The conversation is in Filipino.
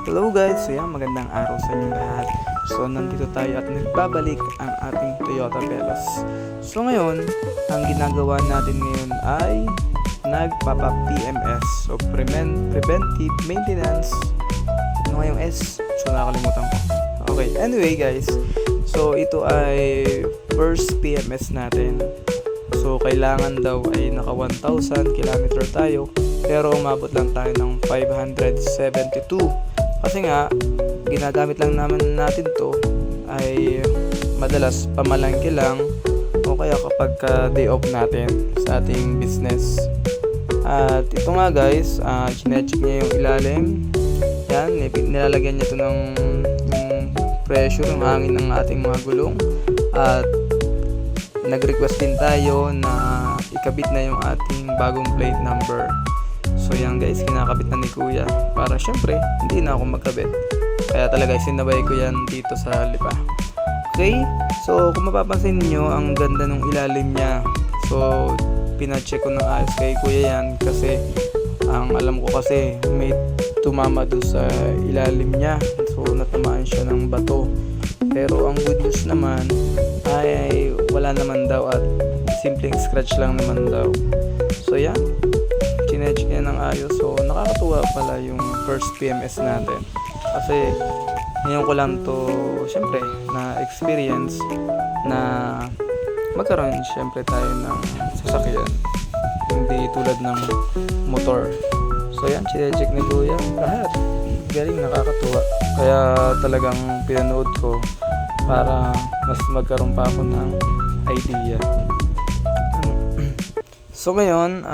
Hello guys, so yan, magandang araw sa inyong lahat. So nandito tayo at nagbabalik ang ating Toyota Veloz. So ngayon, ang ginagawa natin ngayon ay nagpapa-PMS. So Preventive Maintenance. Ano nga yung S? So nakalimutan ko. Okay, anyway guys, so ito ay first PMS natin. So kailangan daw ay naka 1,000 km tayo, pero umabot lang tayo ng 572. Kasi nga, ginagamit lang naman natin to ay madalas pamalangke lang o kaya kapag day off natin sa ating business. At ito nga guys, chinecheck niya yung ilalim. Yan, nilalagyan niya ito ng pressure, ng hangin ng ating mga gulong. At nag-request din tayo na ikabit na yung ating bagong plate number. So yan guys, kinakabit na ni Kuya para syempre hindi na ako magkabit. Kaya talaga sinabay ko yan dito sa lipa. Okay, so kung mapapansin niyo, ang ganda ng ilalim niya. So pina-check ko ng ayos kay Kuya yan kasi ang alam ko kasi may tumama doon sa ilalim niya. So natamaan siya ng bato. Pero ang good news naman ay wala naman daw at simpleng scratch lang naman daw. So yan, chinecheck niya ng ayos. So nakakatuwa pala yung first PMS natin. Kasi ngayon ko lang to syempre na experience na magkaroon syempre tayo ng sasakyan. Hindi tulad ng motor. So yan, chinecheck ni Kuya lahat. Galing, nakakatuwa. Kaya talagang pinanood ko para mas magkaroon pa ako ng idea. So ngayon,